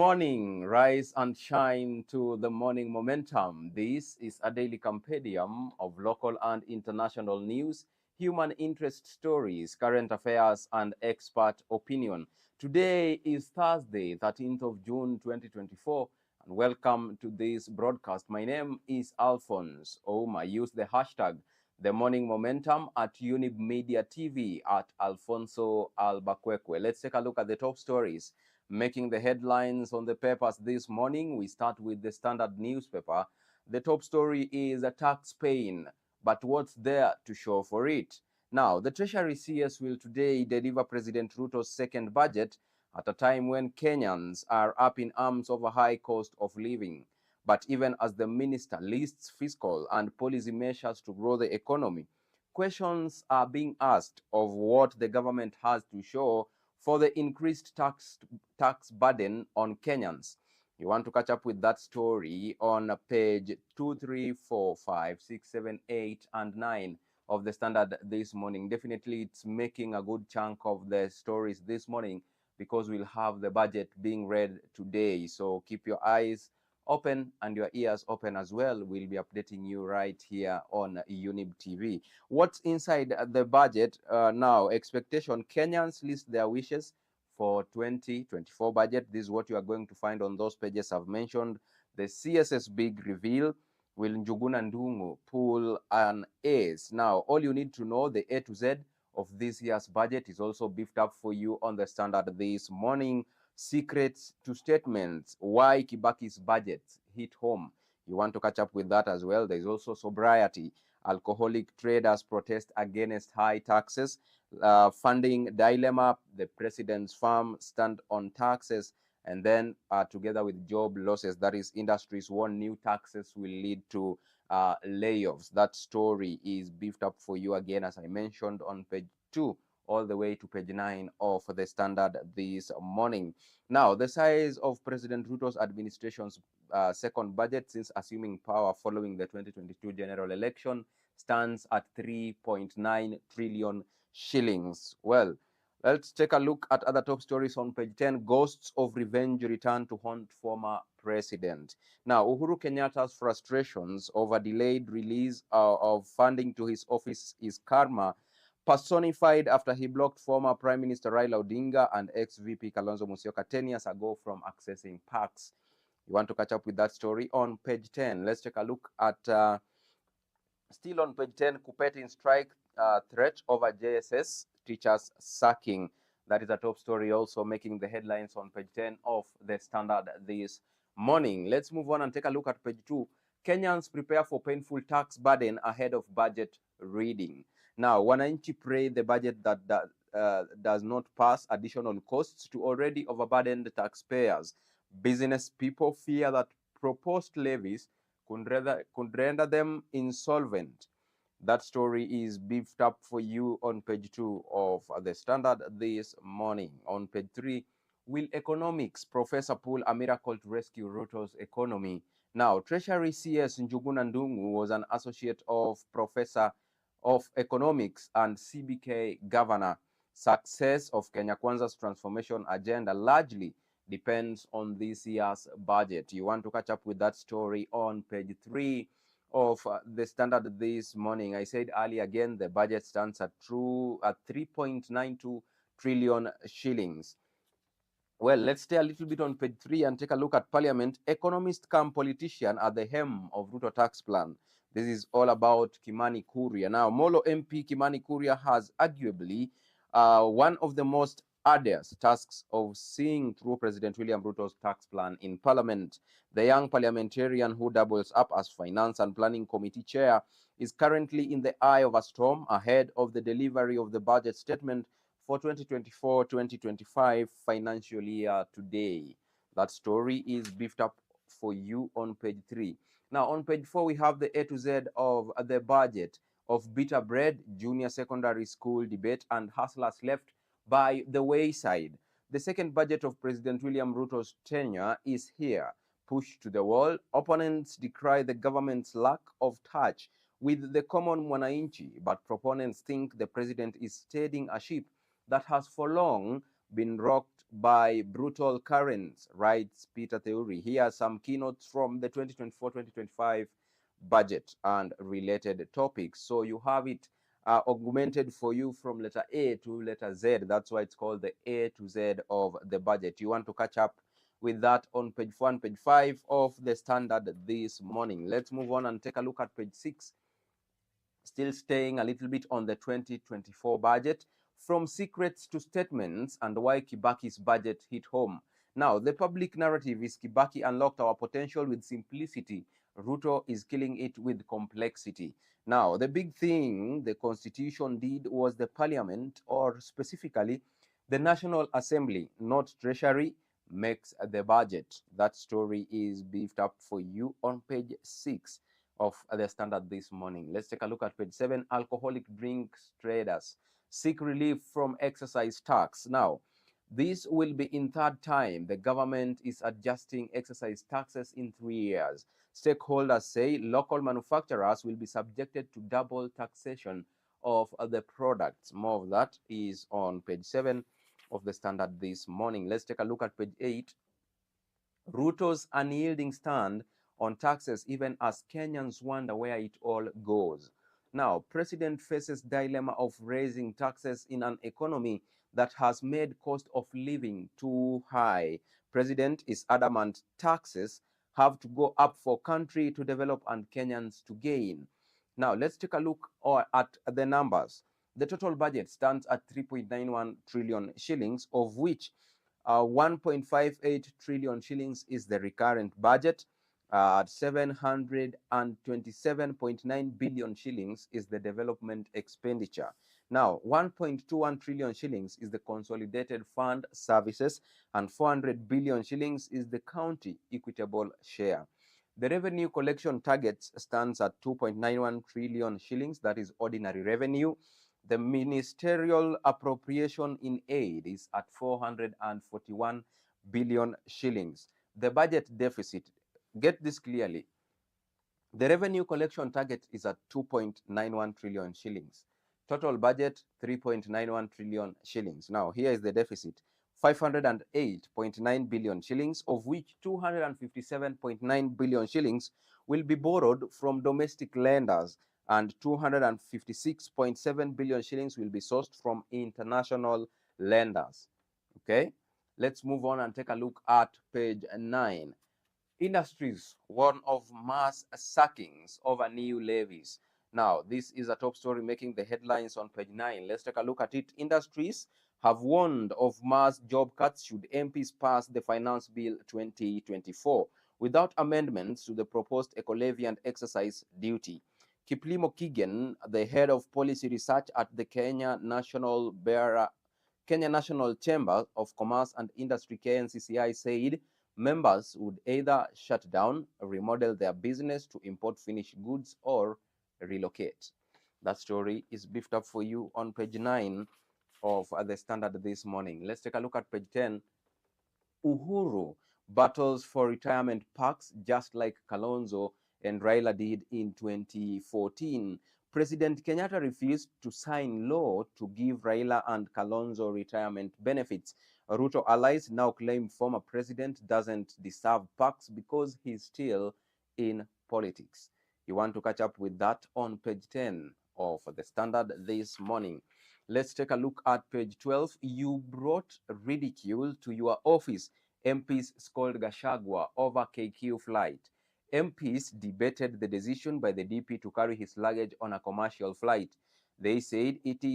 morning, rise and shine to the morning momentum. This is a daily compendium of local and international news, human interest stories, current affairs, and expert opinion. Today is Thursday, 13th of June, 2024, and welcome to this broadcast. My name is Alfonsoh. I use the hashtag the morning momentum at Younib MEDIA TV at Alfonsoh Albakwekwe. Let's take a look at the top stories making the headlines on the papers this morning. We start with the Standard newspaper. The top story is a tax pain, but what's there to show for it? Now, the Treasury CS will today deliver President Ruto's second budget at a time when Kenyans are up in arms over high cost of living. But even as the minister lists fiscal and policy measures to grow the economy, questions are being asked of what the government has to show for the increased tax burden on Kenyans. You want to catch up with that story on page 2, 3, 4, 5, 6, 7, 8, and 9 of the Standard this morning. Definitely, it's making a good chunk of the stories this morning because we'll have the budget being read today. So keep your eyes open and your ears open as well. We'll be updating you right here on Younib TV. What's inside the budget now? Expectation: Kenyans list their wishes for 2024 budget. This is what you are going to find on those pages I've mentioned. The CSS big reveal. Will Njuguna Ndung'u pull an ace? Now, all you need to know, the A to Z of this year's budget is also beefed up for you on the Standard this morning. Secrets to statements, why Kibaki's budget hit home. You want to catch up with that as well. There's also sobriety. Alcoholic traders protest against high taxes. Funding dilemma, the president's firm stand on taxes. And then together with job losses, that is, industries warn new taxes will lead to layoffs. That story is beefed up for you again, as I mentioned, on page 2 all the way to page 9 of the Standard this morning. Now, the size of President Ruto's administration's second budget since assuming power following the 2022 general election stands at 3.9 trillion shillings. Well, let's take a look at other top stories on page 10. Ghosts of revenge return to haunt former president. Now, Uhuru Kenyatta's frustrations over delayed release of funding to his office is karma personified after he blocked former Prime Minister Raila Odinga and ex-VP Kalonzo Musyoka 10 years ago from accessing parks. You want to catch up with that story on page 10. Let's take a look at, still on page 10, Kuppet in strike threat over JSS teachers sacking. That is a top story also making the headlines on page 10 of the Standard this morning. Let's move on and take a look at page 2. Kenyans prepare for painful tax burden ahead of budget reading. Now, Wananchi pray the budget that does not pass additional costs to already overburdened taxpayers. Business people fear that proposed levies could render them insolvent. That story is beefed up for you on page 2 of the Standard this morning. On page 3, will economics professor pull a miracle to rescue Ruto's economy? Now, Treasury CS Njuguna Ndung'u was an associate of Professor of Economics and CBK Governor. Success of Kenya Kwanza's transformation agenda largely depends on this year's budget. You want to catch up with that story on page 3 of the Standard this morning. I said earlier again, the budget stands at 3.92 trillion shillings. Well, let's stay a little bit on page 3 and take a look at Parliament. Economist come politician at the helm of Ruto tax plan. This is all about Kimani Kuria. Now, Molo MP Kimani Kuria has arguably one of the most arduous tasks of seeing through President William Ruto's tax plan in Parliament. The young parliamentarian who doubles up as Finance and Planning Committee chair is currently in the eye of a storm ahead of the delivery of the budget statement for 2024-2025 financial year today. That story is beefed up for you on page 3. Now, on page 4, we have the A to Z of the budget of bitter bread, junior secondary school debate, and hustlers left by the wayside. The second budget of President William Ruto's tenure is here. Pushed to the wall, opponents decry the government's lack of touch with the common Mwananchi, but proponents think the president is steadying a ship that has for long been rocked by brutal currents, writes Peter Theory. Here are some keynotes from the 2024-2025 budget and related topics. So you have it augmented for you from letter A to letter Z. That's why it's called the A to Z of the budget. You want to catch up with that on page 1, page 5 of the Standard this morning. Let's move on and take a look at page 6. Still staying a little bit on the 2024 budget, from secrets to statements and why Kibaki's budget hit home. Now, the public narrative is Kibaki unlocked our potential with simplicity. Ruto is killing it with complexity. Now, the big thing the Constitution did was the Parliament, or specifically the National Assembly, not Treasury, makes the budget. That story is beefed up for you on page 6 of the Standard this morning. Let's take a look at page 7. Alcoholic drinks traders seek relief from excise tax. Now, this will be in third time the government is adjusting excise taxes in 3 years. Stakeholders say local manufacturers will be subjected to double taxation of the products. More of that is on page 7 of the Standard this morning. Let's take a look at page 8. Ruto's unyielding stand on taxes even as Kenyans wonder where it all goes. Now, President faces dilemma of raising taxes in an economy that has made cost of living too high. President is adamant taxes have to go up for country to develop and Kenyans to gain. Now, let's take a look at the numbers. The total budget stands at 3.91 trillion shillings, of which 1.58 trillion shillings is the recurrent budget. 727.9 billion shillings is the development expenditure. Now, 1.21 trillion shillings is the consolidated fund services, and 400 billion shillings is the county equitable share. The revenue collection targets stands at 2.91 trillion shillings, that is ordinary revenue. The ministerial appropriation in aid is at 441 billion shillings. The budget deficit, get this clearly, the revenue collection target is at 2.91 trillion shillings. Total budget 3.91 trillion shillings. Now, here is the deficit, 508.9 billion shillings, of which 257.9 billion shillings will be borrowed from domestic lenders, and 256.7 billion shillings will be sourced from international lenders. Okay, let's move on and take a look at page 9. Industries warn of mass sackings over new levies. Now, this is a top story making the headlines on page 9. Let's take a look at it. Industries have warned of mass job cuts should MPs pass the Finance Bill 2024 without amendments to the proposed eco-levy and exercise duty. Kiplimo Kigen, the head of policy research at the Kenya National Chamber of Commerce and Industry KNCCI, said members would either shut down, remodel their business to import finished goods, or relocate. That story is beefed up for you on page 9 of the Standard this morning. Let's take a look at page 10. Uhuru battles for retirement parks just like Kalonzo and Raila did in 2014. President Kenyatta refused to sign law to give Raila and Kalonzo retirement benefits. Ruto allies now claim former president doesn't deserve parks because he's still in politics. You want to catch up with that on page 10 of the Standard this morning. Let's take a look at page 12. You brought ridicule to your office. MPs scold Gachagua over KQ flight. MPs debated the decision by the DP to carry his luggage on a commercial flight. They said it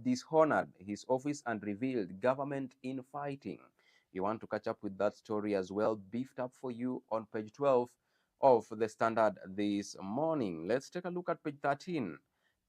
dishonored his office and revealed government infighting. You want to catch up with that story as well, beefed up for you on page 12 of the Standard this morning. Let's take a look at page 13.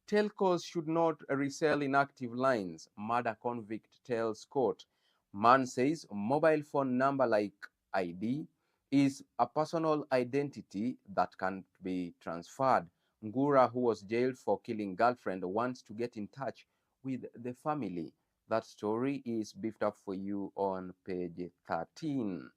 Telcos should not resell inactive lines, murder convict tells court. Man says mobile phone number like ID is a personal identity that can be transferred. Ngura, who was jailed for killing girlfriend, wants to get in touch with the family. That story is beefed up for you on page 13.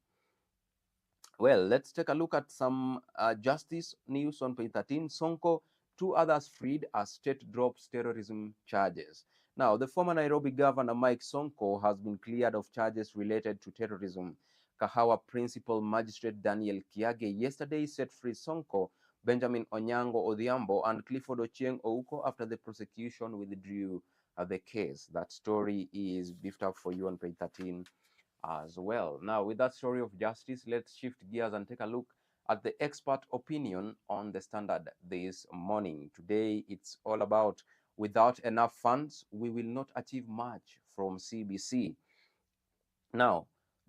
Well, let's take a look at some justice news on page 13. Sonko, 2 others freed as state drops terrorism charges. Now, the former Nairobi governor Mike Sonko has been cleared of charges related to terrorism. Kahawa Principal Magistrate Daniel Kiage yesterday set free Sonko, Benjamin Onyango Odhiambo, and Clifford Ochieng Ouko after the prosecution withdrew the case. That story is beefed up for you on page 13 as well. Now, with that story of justice, let's shift gears and take a look at the expert opinion on the Standard this morning. Today, it's all about without enough funds, we will not achieve much from CBC. Now,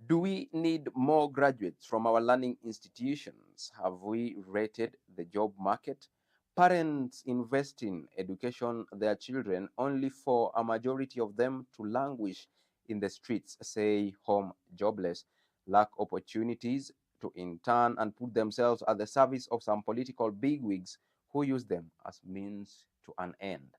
do we need more graduates from our learning institutions? Have we rated the job market? Parents invest in education their children only for a majority of them to languish in the streets, say home jobless, lack opportunities to intern and put themselves at the service of some political bigwigs who use them as means to an end.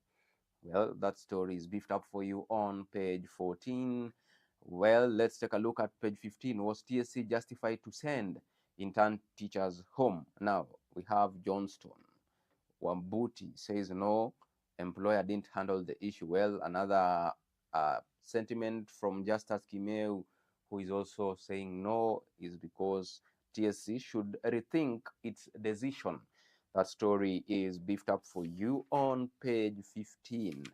Well, that story is beefed up for you on page 14. Well, let's take a look at page 15. Was TSC justified to send intern teachers home? Now, we have Johnston. Wambuti says no, employer didn't handle the issue well. Another sentiment from Justus Kimeu, who is also saying no, is because TSC should rethink its decision. That story is beefed up for you on page 15.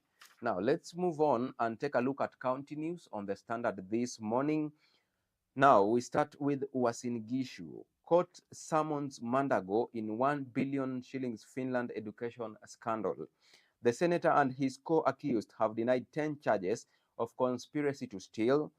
Now, let's move on and take a look at county news on the Standard this morning. Now, we start with Uasin Gishu. Court summons Mandago in 1 billion shillings Finland education scandal. The senator and his co-accused have denied 10 charges of conspiracy to steal,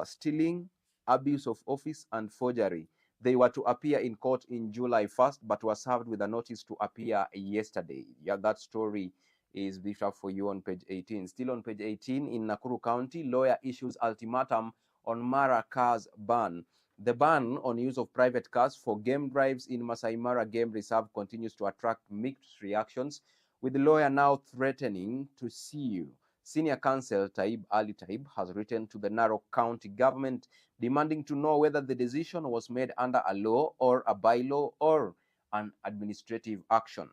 stealing, abuse of office, and forgery. They were to appear in court in July 1st, but were served with a notice to appear yesterday. Yeah, that story is beefed up for you on page 18. Still on page 18, in Nakuru County, lawyer issues ultimatum on Mara cars ban. The ban on use of private cars for game drives in Masai Mara Game Reserve continues to attract mixed reactions, with the lawyer now threatening to sue. Senior counsel Taib Ali Taib has written to the Narok County government demanding to know whether the decision was made under a law or a bylaw or an administrative action.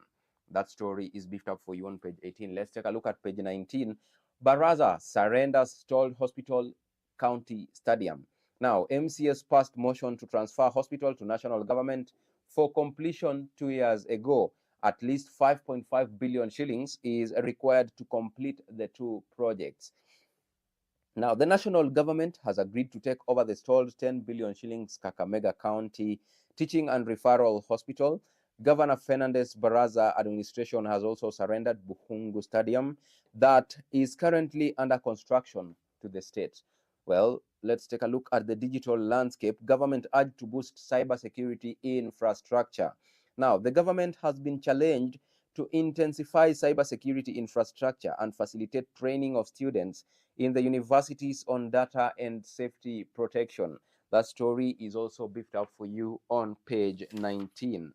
That story is beefed up for you on page 18. Let's take a look at page 19. Baraza surrenders stalled hospital county stadium. Now, MCS passed motion to transfer hospital to national government for completion 2 years ago. At least 5.5 billion shillings is required to complete the two projects. Now, the national government has agreed to take over the stalled 10 billion shillings Kakamega County Teaching and Referral Hospital. Governor Fernandez Baraza administration has also surrendered Buhungu Stadium that is currently under construction to the state. Well, let's take a look at the digital landscape. Government urged to boost cybersecurity infrastructure. Now, the government has been challenged to intensify cybersecurity infrastructure and facilitate training of students in the universities on data and safety protection. That story is also beefed up for you on page 19.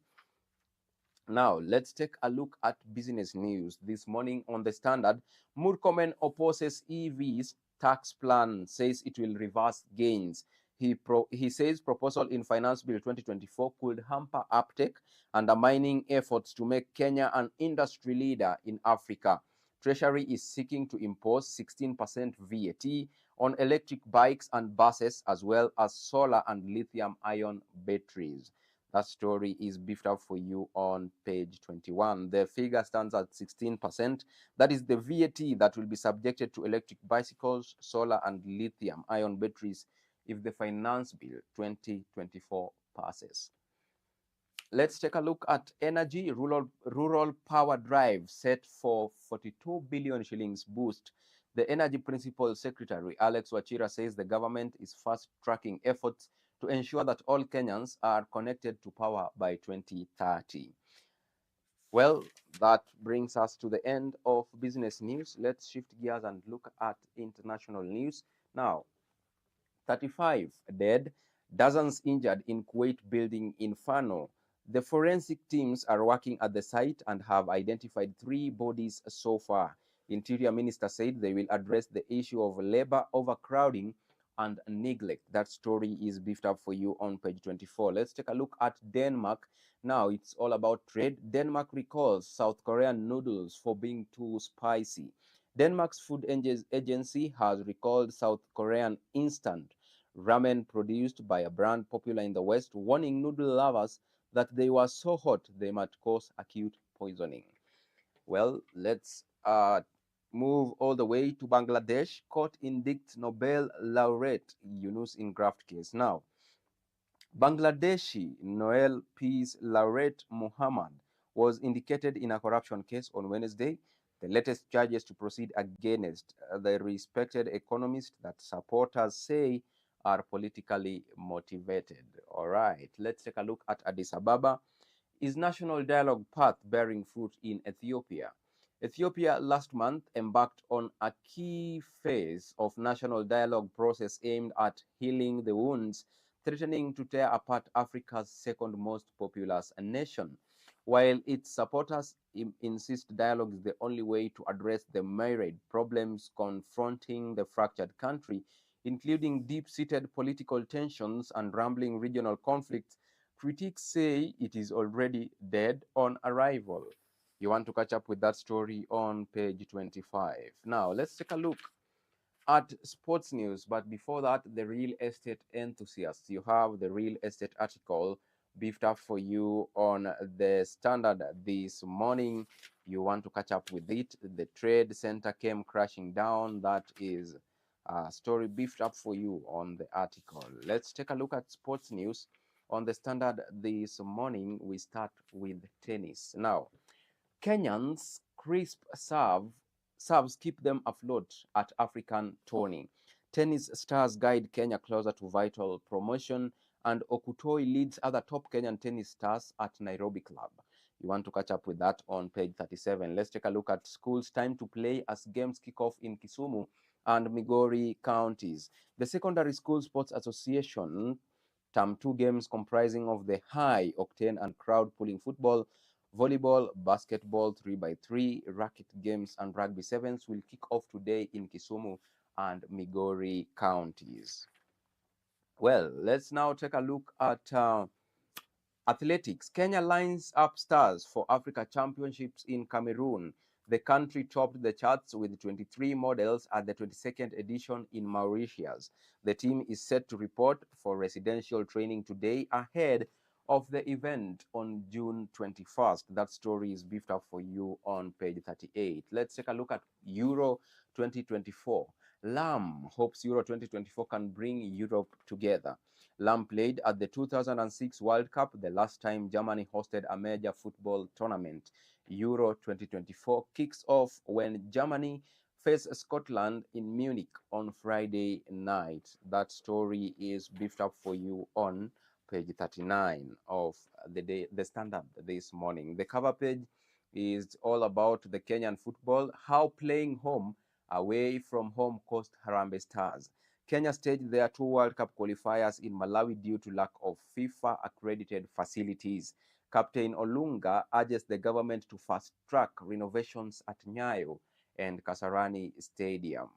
Now, let's take a look at business news. This morning on the Standard, Murkomen opposes EVs tax plan, says it will reverse gains. He says proposal in Finance Bill 2024 could hamper uptake, undermining efforts to make Kenya an industry leader in Africa. Treasury is seeking to impose 16% VAT on electric bikes and buses, as well as solar and lithium-ion batteries. That story is beefed up for you on page 21. The figure stands at 16%. That is the VAT that will be subjected to electric bicycles, solar and lithium-ion batteries if the Finance Bill 2024 passes. Let's take a look at energy. Rural power drive set for 42 billion shillings boost. The Energy Principal Secretary, Alex Wachira, says the government is fast-tracking efforts to ensure that all Kenyans are connected to power by 2030. Well, that brings us to the end of business news. Let's shift gears and look at international news. Now, 35 dead, dozens injured in Kuwait building inferno. The forensic teams are working at the site and have identified 3 bodies so far. Interior Minister said they will address the issue of labor overcrowding and neglect. That story is beefed up for you on page 24. Let's take a look at Denmark. Now it's all about trade. Denmark recalls South Korean noodles for being too spicy. Denmark's food agency has recalled South Korean instant ramen produced by a brand popular in the West, warning noodle lovers that they were so hot they might cause acute poisoning. Well, let's move all the way to Bangladesh. Court indicts Nobel laureate Yunus in graft case. Now, Bangladeshi Nobel Peace Laureate Muhammad was indicated in a corruption case on Wednesday, the latest charges to proceed against the respected economist that supporters say are politically motivated. All right, let's take a look at Addis Ababa. Is national dialogue path bearing fruit in Ethiopia? Ethiopia last month embarked on a key phase of national dialogue process aimed at healing the wounds threatening to tear apart Africa's second most populous nation. While its supporters insist dialogue is the only way to address the myriad problems confronting the fractured country, including deep-seated political tensions and rambling regional conflicts, critics say it is already dead on arrival. You want to catch up with that story on page 25. Now, let's take a look at sports news. But before that, the real estate enthusiasts. You have the real estate article beefed up for you on the Standard this morning. You want to catch up with it. The trade center came crashing down. That is a story beefed up for you on the article. Let's take a look at sports news on the Standard this morning. We start with tennis. Now, Kenyans' crisp serves keep them afloat at African tourney. Tennis stars guide Kenya closer to vital promotion, and Okutoi leads other top Kenyan tennis stars at Nairobi club. You want to catch up with that on page 37. Let's take a look at schools' time to play as games kick off in Kisumu and Migori counties. The Secondary School Sports Association Term 2 games comprising of the high octane and crowd pulling football, volleyball, basketball 3x3, racket games, and rugby sevens will kick off today in Kisumu and Migori counties. Well, let's now take a look at athletics. Kenya lines up stars for Africa Championships in Cameroon. The country topped the charts with 23 models at the 22nd edition in Mauritius. The team is set to report for residential training today ahead of the event on June 21st. That story is beefed up for you on page 38. Let's take a look at Euro 2024. Lam hopes Euro 2024 can bring Europe together. Lam played at the 2006 World Cup, the last time Germany hosted a major football tournament. Euro 2024 kicks off when Germany face Scotland in Munich on Friday night. That story is beefed up for you on page 39 of the Standard this morning. The cover page is all about the Kenyan football, how playing home away from home cost Harambee Stars. Kenya staged their 2 World Cup qualifiers in Malawi due to lack of FIFA-accredited facilities. Captain Olunga urges the government to fast-track renovations at Nyayo and Kasarani Stadium.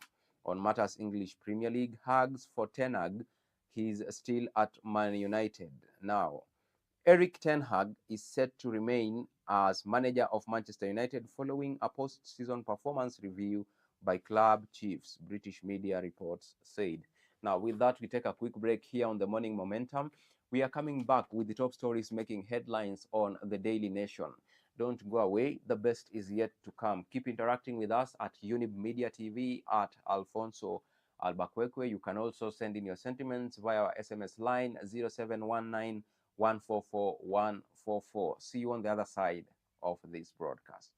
On matters English Premier League, hugs for Ten Hag. He's still at Man United now. Eric Ten Hag is set to remain as manager of Manchester United following a post-season performance review by club chiefs, British media reports said. Now, with that, we take a quick break here on the Morning Momentum. We are coming back with the top stories making headlines on the Daily Nation. Don't go away. The best is yet to come. Keep interacting with us at Younib MEDIA TV at Alfonsoh Albakwekwe. You can also send in your sentiments via our SMS line 0719 144 144. See you on the other side of this broadcast.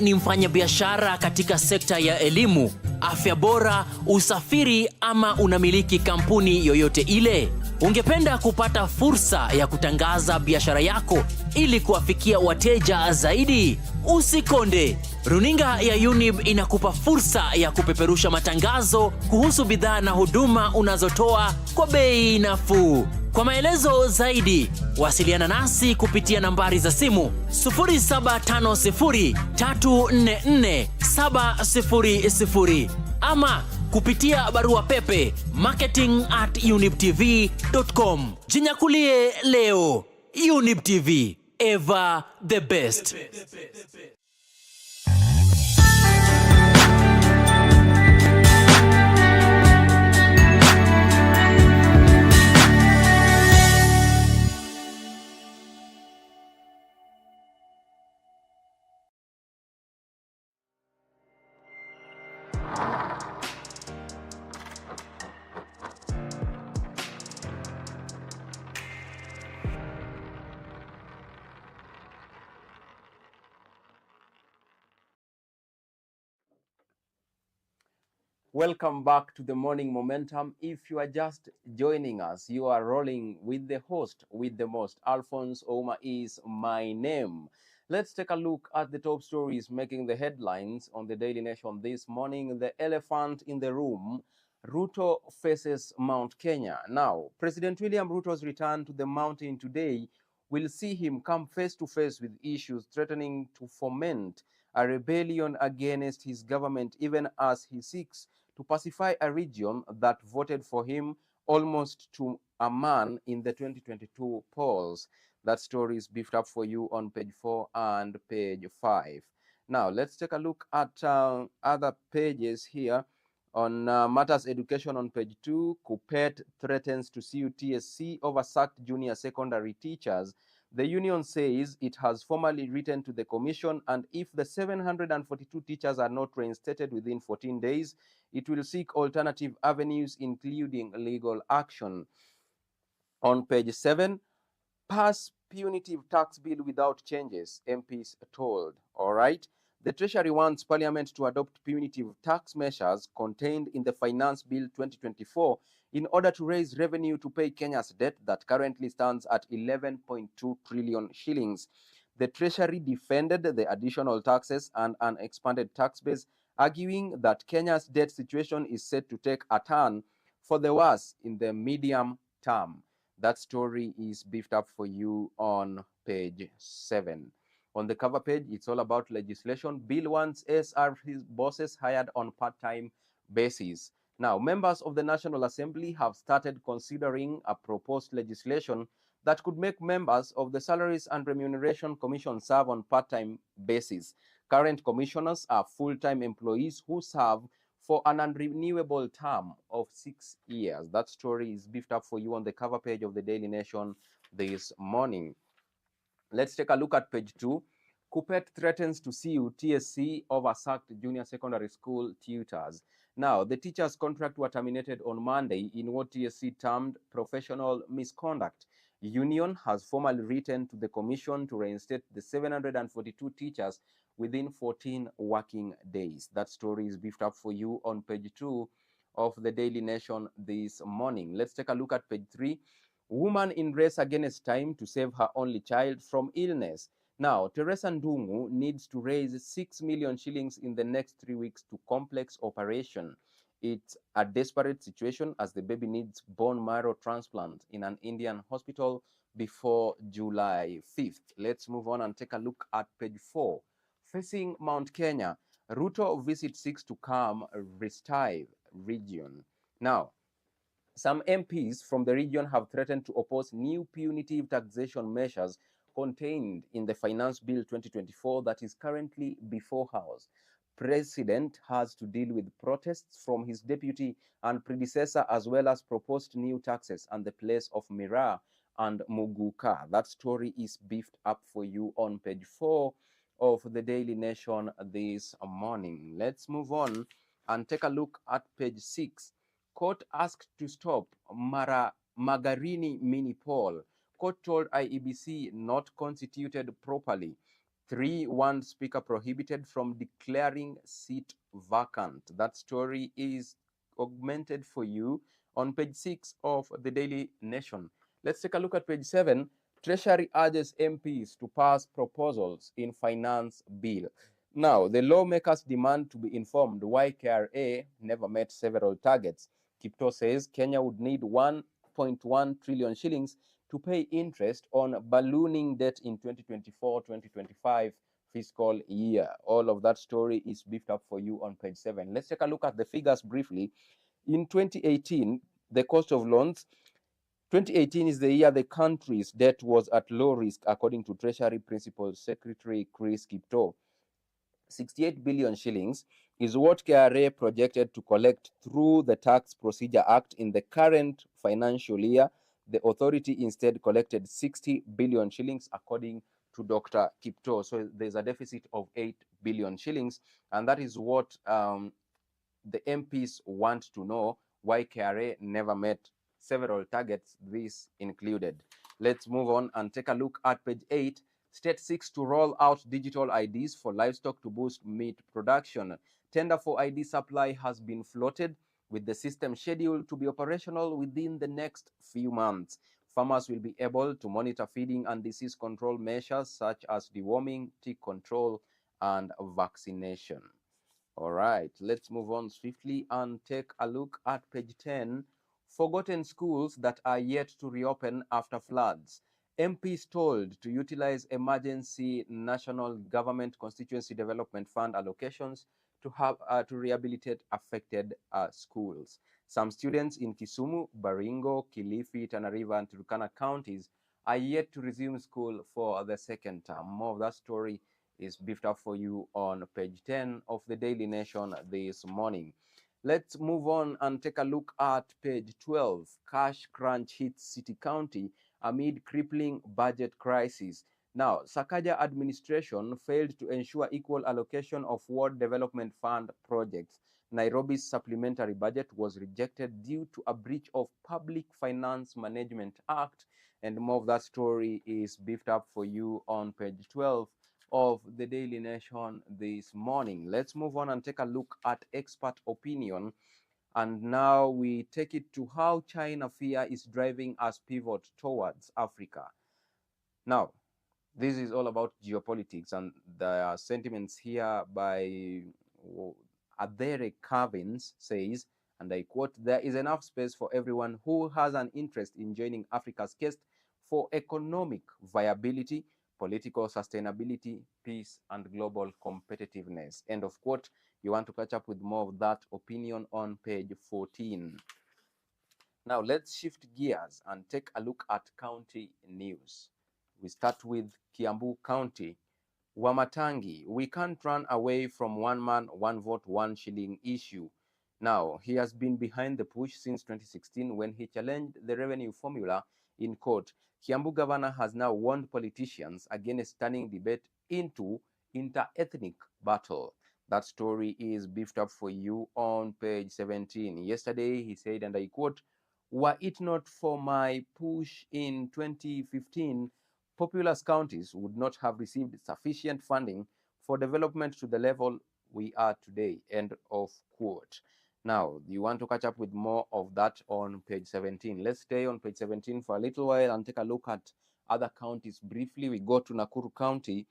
wewe ni mfanyabiashara katika sekta ya elimu, afya bora, usafiri ama unamiliki kampuni yoyote ile? Ungependa kupata fursa ya kutangaza biashara yako ili kuwafikia wateja zaidi? Usikonde. Runinga ya Younib inakupa fursa ya kupeperusha matangazo kuhusu bidhaa na huduma unazotoa kwa bei nafuu. Kwa maelezo zaidi, wasiliana nasi kupitia nambari za simu 0750344700 ama kupitia barua pepe marketing@younibtv.com. Jinyakulie leo. Younib TV, ever the best. Welcome back to the Morning Momentum. If you are just joining us, you are rolling with the host, with the most. Alfonsoh is my name. Let's take a look at the top stories making the headlines on the Daily Nation this morning. The elephant in the room, Ruto faces Mount Kenya. Now, President William Ruto's return to the mountain today will see him come face to face with issues threatening to foment a rebellion against his government, even as he seeks to pacify a region that voted for him almost to a man in the 2022 polls. That story is beefed up for you on page 4 and page 5. Now, let's take a look at other pages here. On Matters Education on page 2, Kupet threatens to sue TSC over sacked junior secondary teachers. The union says it has formally written to the commission, and if the 742 teachers are not reinstated within 14 days, it will seek alternative avenues, including legal action. On page 7, pass punitive tax bill without changes, MPs told. All right. The Treasury wants Parliament to adopt punitive tax measures contained in the Finance Bill 2024 in order to raise revenue to pay Kenya's debt that currently stands at 11.2 trillion shillings. The Treasury defended the additional taxes and an expanded tax base, arguing that Kenya's debt situation is set to take a turn for the worse in the medium term. That story is beefed up for you on page 7. On the cover page, it's all about legislation. Bill wants SR bosses hired on part-time basis. Now, members of the National Assembly have started considering a proposed legislation that could make members of the Salaries and Remuneration Commission serve on part-time basis. Current commissioners are full-time employees who serve for an unrenewable term of 6 years. That story is beefed up for you on the cover page of the Daily Nation this morning. Let's take a look at page 2. Kupet threatens to sue TSC over sacked junior secondary school tutors. Now, the teachers' contract were terminated on Monday in what TSC termed professional misconduct. Union has formally written to the commission to reinstate the 742 teachers within 14 working days. That story is beefed up for you on page 2 of the Daily Nation this morning. Let's take a look at page 3. Woman in race against time to save her only child from illness. Now, Teresa Ndungu needs to raise 6 million shillings in the next 3 weeks to complex operation. It's a desperate situation as the baby needs bone marrow transplant in an Indian hospital before July 5th. Let's move on and take a look at page 4. Facing Mount Kenya, Ruto visit seeks to calm Restive region. Now, some MPs from the region have threatened to oppose new punitive taxation measures contained in the Finance Bill 2024 that is currently before House. President has to deal with protests from his deputy and predecessor, as well as proposed new taxes and the place of Miraa and Muguka. That story is beefed up for you on page 4 of the Daily Nation this morning. Let's move on and take a look at page 6. Court asked to stop Magarini mini poll. Court told IEBC not constituted properly. 3. One speaker prohibited from declaring seat vacant. That story is augmented for you on page 6 of the Daily Nation. Let's take a look at page 7. Treasury urges MPs to pass proposals in finance bill. Now, the lawmakers demand to be informed why KRA never met several targets. Kipto says Kenya would need 1.1 trillion shillings to pay interest on ballooning debt in 2024-2025 fiscal year. All of that story is beefed up for you on page 7. Let's take a look at the figures briefly. In 2018, the cost of loans, 2018 is the year the country's debt was at low risk, according to Treasury Principal Secretary Chris Kipto. 68 billion shillings is what KRA projected to collect through the Tax Procedure Act in the current financial year. The authority instead collected 60 billion shillings, according to Dr. Kipto. So there's a deficit of 8 billion shillings, and that is what the MPs want to know, why KRA never met several targets, this included. Let's move on and take a look at page 8. State seeks to roll out digital IDs for livestock to boost meat production. Tender for ID supply has been floated, with the system scheduled to be operational within the next few months. Farmers will be able to monitor feeding and disease control measures such as deworming, tick control, and vaccination. All right, let's move on swiftly and take a look at page 10. Forgotten schools that are yet to reopen after floods. MPs told to utilize emergency national government constituency development fund allocations to rehabilitate affected schools. Some students in Kisumu, Baringo, Kilifi, Tana River, and Turkana counties are yet to resume school for the second term. More of that story is beefed up for you on page 10 of the Daily Nation this morning. Let's move on and take a look at page 12. Cash crunch hits City County amid crippling budget crisis. Now, Sakaja administration failed to ensure equal allocation of Ward Development Fund projects. Nairobi's supplementary budget was rejected due to a breach of Public Finance Management Act, and more of that story is beefed up for you on page 12 of the Daily Nation this morning. Let's move on and take a look at expert opinion. And now we take it to how China fear is driving us pivot towards Africa. Now, this is all about geopolitics, and the sentiments here by Adere Carvins says, and I quote, "There is enough space for everyone who has an interest in joining Africa's quest for economic viability, political sustainability, peace, and global competitiveness." End of quote. You want to catch up with more of that opinion on page 14. Now let's shift gears and take a look at county news. We start with Kiambu County. Wamatangi, we can't run away from one man, one vote, one shilling issue. Now, he has been behind the push since 2016 when he challenged the revenue formula in court. Kiambu governor has now warned politicians against turning debate into inter-ethnic battle. That story is beefed up for you on page 17. Yesterday, he said, and I quote, "Were it not for my push in 2015, populous counties would not have received sufficient funding for development to the level we are today." End of quote. Now, you want to catch up with more of that on page 17. Let's stay on page 17 for a little while and take a look at other counties briefly. We go to Nakuru County.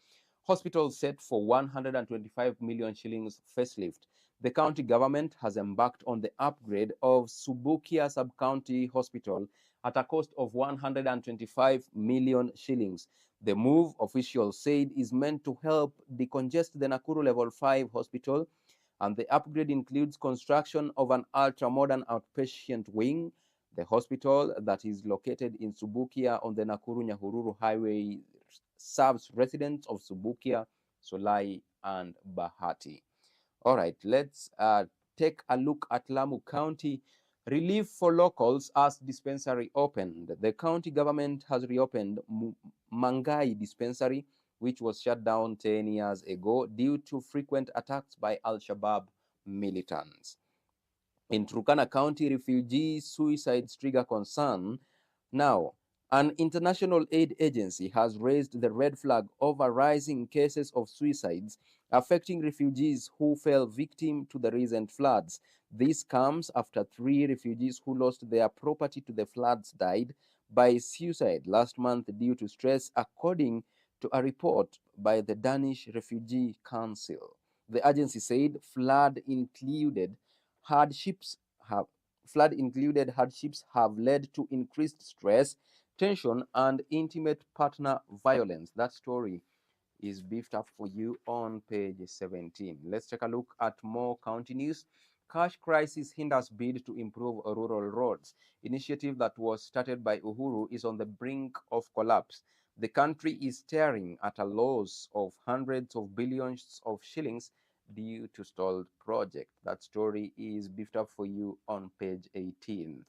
Hospital set for 125 million shillings facelift. The county government has embarked on the upgrade of Subukia Sub-County Hospital at a cost of 125 million shillings. The move, officials said, is meant to help decongest the Nakuru Level 5 hospital, and the upgrade includes construction of an ultra-modern outpatient wing. The hospital that is located in Subukia on the Nakuru-Nyahururu Highway serves residents of Subukia, Solai, and Bahati. All right, let's take a look at Lamu County. Relief for locals as dispensary opened. The county government has reopened Mangai Dispensary, which was shut down 10 years ago due to frequent attacks by Al-Shabaab militants. In Turkana County, refugee suicides trigger concern. Now, An international aid agency has raised the red flag over rising cases of suicides affecting refugees who fell victim to the recent floods. This comes after 3 refugees who lost their property to the floods died by suicide last month due to stress, according to a report by the Danish Refugee Council. The agency said hardships have flood included hardships have led to increased stress, tension, and intimate partner violence. That story is beefed up for you on page 17. Let's take a look at more county news. Cash crisis hinders bid to improve rural roads. Initiative that was started by Uhuru is on the brink of collapse. The country is staring at a loss of hundreds of billions of shillings due to stalled project. That story is beefed up for you on page 18.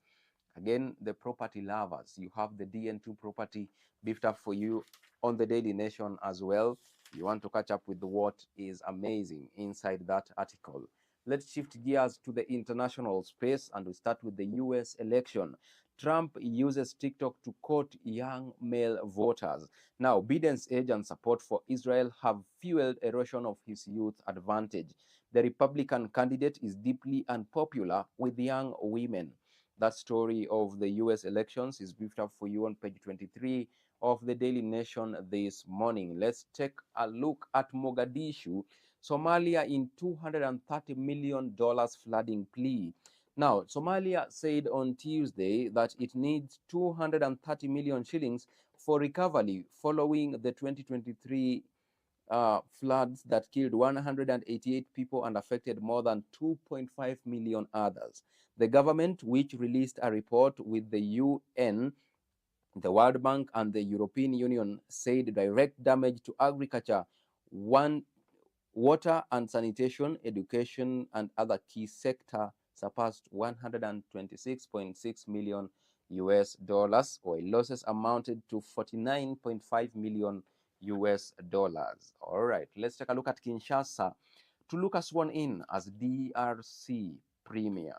Again, the property lovers, you have the DN2 property beefed up for you on the Daily Nation as well. You want to catch up with what is amazing inside that article. Let's shift gears to the international space and we start with the US election. Trump uses TikTok to court young male voters. Now, Biden's age and support for Israel have fueled erosion of his youth advantage. The Republican candidate is deeply unpopular with young women. That story of the US elections is briefed up for you on page 23 of the Daily Nation this morning. Let's take a look at Mogadishu, Somalia in $230 million flooding plea. Now, Somalia said on Tuesday that it needs 230 million shillings for recovery following the 2023 floods that killed 188 people and affected more than 2.5 million others. The government, which released a report with the UN, the World Bank, and the European Union, said direct damage to agriculture, water and sanitation, education, and other key sectors surpassed 126.6 million US dollars, while losses amounted to 49.5 million US dollars. All right, let's take a look at Kinshasa. Tuluka sworn in as DRC Premier.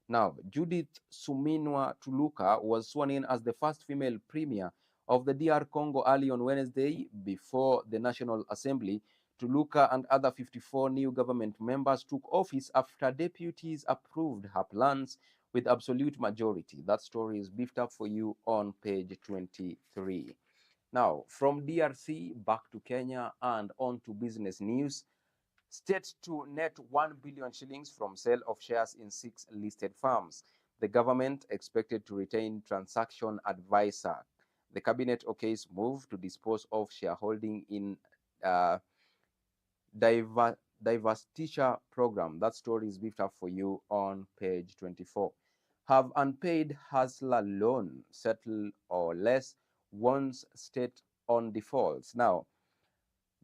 Now, Judith Suminwa Tuluka was sworn in as the first female premier of the DR Congo early on Wednesday before the National Assembly. Tuluka and other 54 new government members took office after deputies approved her plans with absolute majority. That story is beefed up for you on page 23. Now, from DRC back to Kenya and on to business news. State to net 1 billion shillings from sale of shares in 6 listed firms. The government expected to retain transaction advisor. The cabinet okays move to dispose of shareholding in divestiture program. That story is beefed up for you on page 24. Have unpaid hustler loan settle or less, warns state on defaults. Now,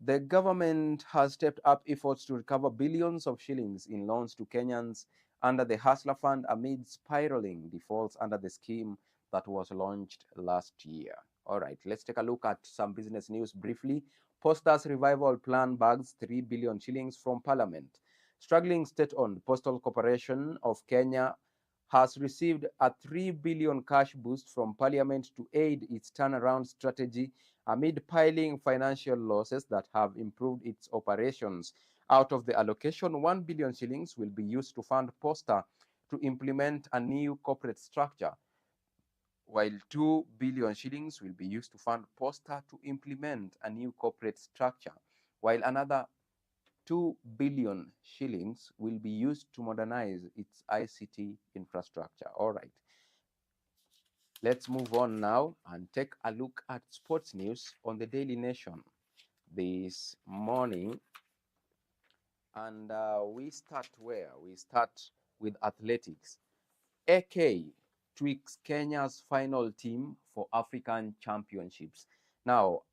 the government has stepped up efforts to recover billions of shillings in loans to Kenyans under the Hustler Fund amid spiraling defaults under the scheme that was launched last year. All right, let's take a look at some business news briefly. Posters Revival Plan bags 3 billion shillings from Parliament. Struggling state-owned Postal Corporation of Kenya has received a 3 billion cash boost from Parliament to aid its turnaround strategy amid piling financial losses that have improved its operations. Out of the allocation, 1 billion shillings will be used to fund Posta to implement a new corporate structure, while 2 billion shillings will be used to fund Posta to implement a new corporate structure, while another 2 billion shillings will be used to modernize its ICT infrastructure. All right. Let's move on now and take a look at sports news on the Daily Nation this morning. And we start where? We start with athletics. AK tweaks Kenya's final team for African Championships. Now,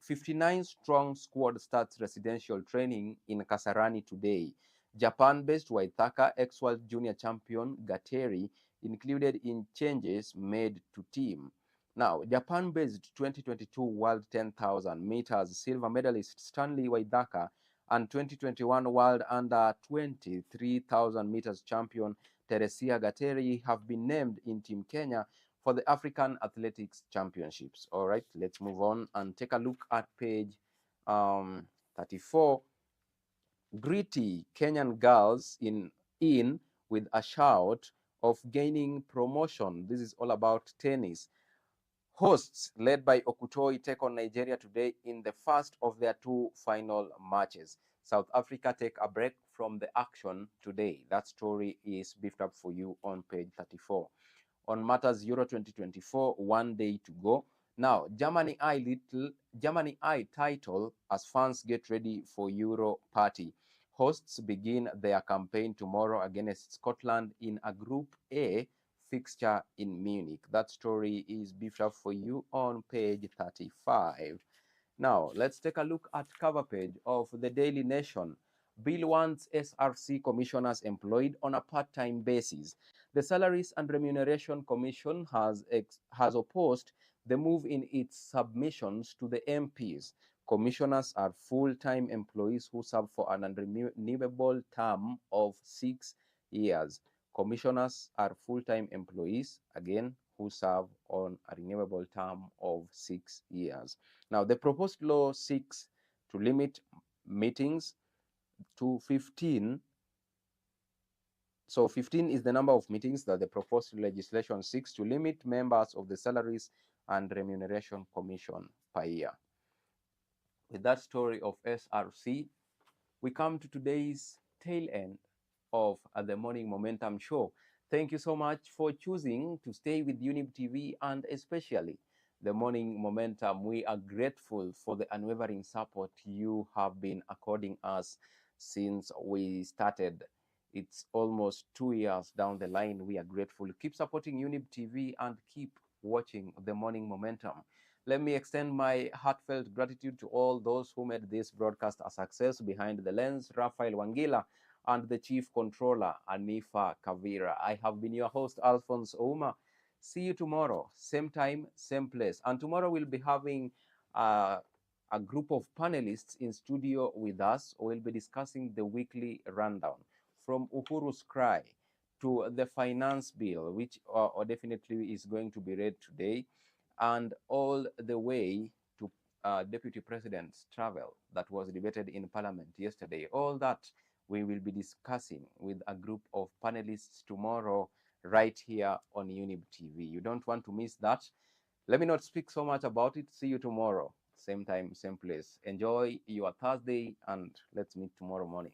59-strong squad starts residential training in Kasarani today. Japan-based Waithaka ex-world junior champion Gateri included in changes made to team. Now, Japan-based 2022 World 10,000 meters silver medalist Stanley Waithaka and 2021 World Under 23,000 meters champion Teresia Gateri have been named in Team Kenya for the African Athletics Championships. All right, let's move on and take a look at page 34. Gritty Kenyan girls in with a shout of gaining promotion. This is all about tennis. Hosts, led by Okutoi, take on Nigeria today in the first of their two final matches. South Africa take a break from the action today. That story is beefed up for you on page 34. On matters Euro 2024, 1 day to go. Now, Germany eye title as fans get ready for Euro party. Hosts begin their campaign tomorrow against Scotland in a Group A fixture in Munich. That story is beefed up for you on page 35. Now, let's take a look at cover page of the Daily Nation. Bill wants SRC commissioners employed on a part-time basis. The Salaries and Remuneration Commission has opposed the move in its submissions to the MPs. Commissioners are full-time employees who serve for an unrenewable term of 6 years. Commissioners are full-time employees, again, who serve on a renewable term of 6 years. Now, the proposed law seeks to limit meetings to 15. So 15 is the number of meetings that the proposed legislation seeks to limit members of the Salaries and Remuneration Commission per year. With that story of SRC, we come to today's tail end of the Morning Momentum show. Thank you so much for choosing to stay with Younib TV and especially the Morning Momentum. We are grateful for the unwavering support you have been according us since we started. It's almost 2 years down the line. We are grateful. Keep supporting Younib TV and keep watching the Morning Momentum. Let me extend my heartfelt gratitude to all those who made this broadcast a success. Behind the lens, Raphael, Wangila, and the Chief Controller, Anifa, Kavira. I have been your host, Alfonsoh. See you tomorrow, same time, same place. And tomorrow we'll be having a group of panelists in studio with us. We'll be discussing the weekly rundown from Uhuru's cry to the finance bill, which definitely is going to be read today, and all the way to Deputy President's travel that was debated in Parliament yesterday. All that we will be discussing with a group of panelists tomorrow right here on Younib TV. You don't want to miss that. Let me not speak so much about it. See you tomorrow, same time, same place. Enjoy your Thursday, and let's meet tomorrow morning.